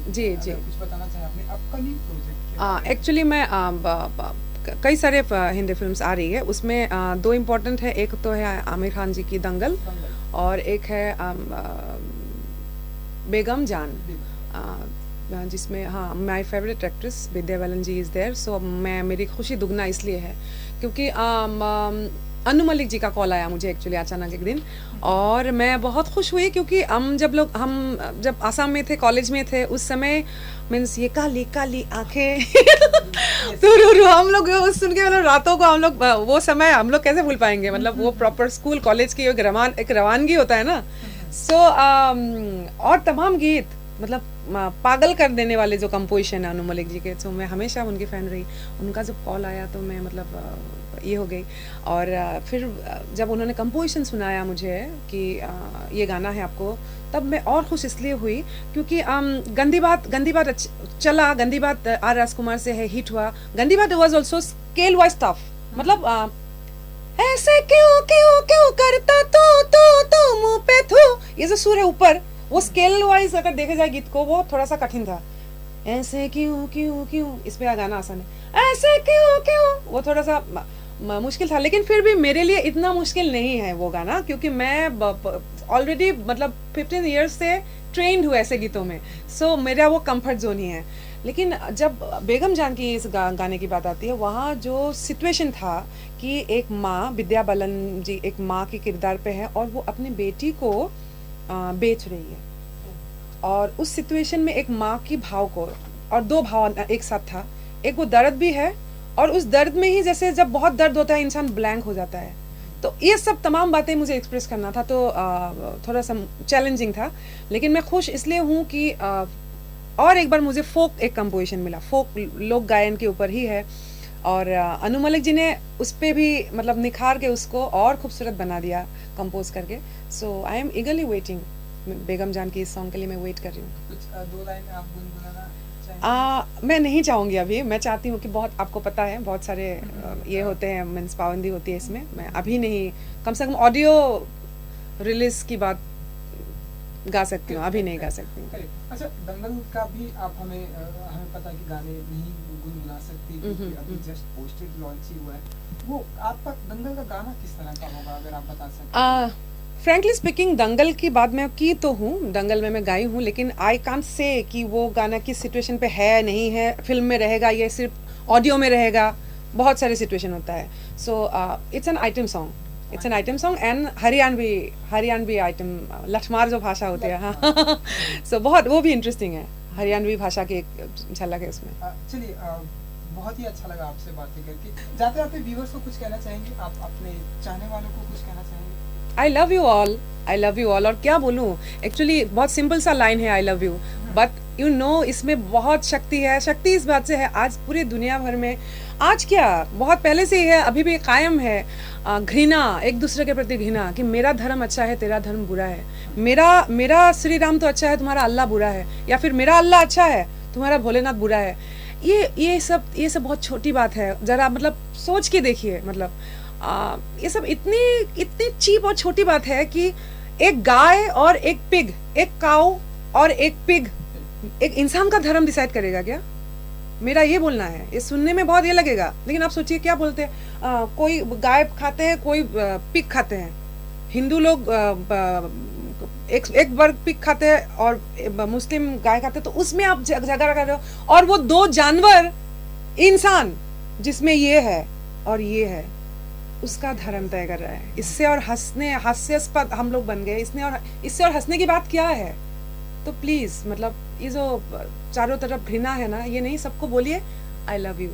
जी जी। अगर कुछ बताना चाहें अपने अपकमिंग प्रोजेक्ट के बारे में। एक्चुअली मैं कई सारे हिंदी फिल्म्स आ रही है, उसमें दो इम्पोर्टेंट है। एक तो है आमिर खान जी की दंगल, दंगल। और एक है बेगम जान, बेगम। जिसमें हाँ my favourite actress Vidya Balan ji is there. So मैं मेरी खुशी दुगना इसलिए है क्योंकि अनु मलिक जी का कॉल आया मुझे एक्चुअली अचानक एक दिन, और मैं बहुत खुश हुई क्योंकि हम जब आसाम में थे, कॉलेज में थे, उस समय मीन्स ये काली काली आंखें तो हम लोग वो सुन के मतलब रातों को हम लोग वो समय हम लोग कैसे भूल पाएंगे, मतलब वो प्रॉपर स्कूल कॉलेज की एक रवानगी होता है ना। सो और तमाम गीत मतलब पागल कर देने वाले जो कंपोजिशन है अनु मलिक जी के, तो मैं हमेशा उनकी फ़ैन रही। उनका जब कॉल आया तो मैं मतलब ये हो गई। और फिर जब उन्होंने कंपोजिशन सुनाया मुझे कि ये गाना है आपको, तब मैं और खुश इसलिए हुई क्योंकि गंदी बात चला, गंदी बात आर राजकुमार से है, हिट हुआ। गंदी बात was also scale wise tough, मतलब ऐसे क्यों क्यों क्यों करता तो मुंह पे थू, ये जो सुर है ऊपर, वो स्केल वाइज अगर देखे जाए गीत को वो थोड़ा सा कठिन था। ऐसे क्यों क्यों क्यों, इसमें गाना आसान है, ऐसे क्यों क्यों वो थोड़ा सा मुश्किल था, लेकिन फिर भी मेरे लिए इतना मुश्किल नहीं है वो गाना, क्योंकि मैं ऑलरेडी मतलब 15 ईयर्स से ट्रेंड हूँ ऐसे गीतों में। सो मेरा वो कंफर्ट जोन ही है। लेकिन जब बेगम जान की इस गाने की बात आती है, वहाँ जो सिचुएशन था कि एक माँ, विद्या बालन जी एक माँ के किरदार पे है और वो अपनी बेटी को बेच रही है, और उस सिचुएशन में एक माँ की भाव को, और दो भाव एक साथ था, एक वो दर्द भी है, और उस दर्द में ही जैसे जब बहुत दर्द होता है इंसान ब्लैंक हो जाता है। तो ये सब तमाम बातें मुझे एक्सप्रेस करना था, तो थोड़ा सा चैलेंजिंग था। लेकिन मैं खुश इसलिए हूँ कि और एक बार मुझे फोक एक कंपोजिशन मिला, फोक लोक गायन के ऊपर ही है, और अनु मलिक जी ने उस पर भी मतलब निखार के उसको और खूबसूरत बना दिया कंपोज करके। सो आई एम ईगरली वेटिंग बेगम जान की इस सॉन्ग के लिए मैं वेट कर रही हूँ। कुछ दो लाइन आप गुनगुनाना चाहेंगे? मैं नहीं चाहूँगी अभी, मैं चाहती हूँ कि बहुत, आपको पता है बहुत सारे ये होते हैं, मीन्स पाबंदी होती है इसमें, मैं अभी नहीं, कम से कम ऑडियो रिलीज की बात गा सकती हूँ, अभी नहीं गा सकती हूँ। अच्छा, दंगल का भी आप हमें पता है कि गाने नहीं गुनगुना सकती क्योंकि अभी जस्ट पोस्टेड लॉन्च ही हुआ है। वो आपका दंगल का गाना किस तरह का होगा, अगर आप बता सकते? फ्रैंकली स्पीकिंग, दंगल की बात मैं की तो हूँ, दंगल में मैं गाई हूँ, लेकिन आई कांट से कि वो गाना किस सिचुएशन पे है, नहीं है, फिल्म में रहेगा, ये सिर्फ ऑडियो में रहेगा, बहुत सारे सिचुएशन होता है। So it's an item song, it's an item song and Haryanvi item, Lathmar जो भाषा होती है, हाँ सो बहुत वो भी इंटरेस्टिंग है, हरियाणवी भाषा की एक झलक है उसमें। चलिए, बहुत ही अच्छा लगा आपसे बातें करके। जाते जाते व्यूअर्स को कुछ कहना चाहेंगे, आप अपने चाहने वालों को कुछ कहना चाहेंगे? I love you all, I love you all, और क्या बोलूँ, एक्चुअली बहुत सिंपल सा लाइन है I love you, but you know इसमें बहुत शक्ति है। शक्ति इस बात से है, आज पूरी दुनिया भर में, आज क्या बहुत पहले से ही है, अभी भी कायम है घृणा, एक दूसरे के प्रति घृणा, कि मेरा धर्म अच्छा है तेरा धर्म बुरा है, मेरा श्री राम तो अच्छा है तुम्हारा अल्लाह बुरा है, या फिर मेरा अल्लाह अच्छा है तुम्हारा भोलेनाथ बुरा है। ये सब बहुत छोटी बात है, जरा मतलब सोच के देखिए, मतलब ये सब इतनी चीप और छोटी बात है कि एक गाय और एक पिग, एक काऊ और एक पिग, एक इंसान का धर्म डिसाइड करेगा क्या? मेरा ये बोलना है, ये सुनने में बहुत ये लगेगा, लेकिन आप सोचिए क्या बोलते हैं, कोई गाय खाते हैं, कोई पिग खाते हैं, हिंदू लोग एक वर्ग पिग खाते हैं और मुस्लिम गाय खाते हैं, तो उसमें आप झगड़ा कर रहे हो, और वो दो जानवर, इंसान जिसमें ये है और ये है, उसका धर्म तय कर रहा है। इससे और हास्यास्पद हम लोग बन गए, इससे और हंसने की बात क्या है? तो प्लीज मतलब ये जो चारों तरफ घृणा है ना, ये नहीं, सबको बोलिए आई लव यू।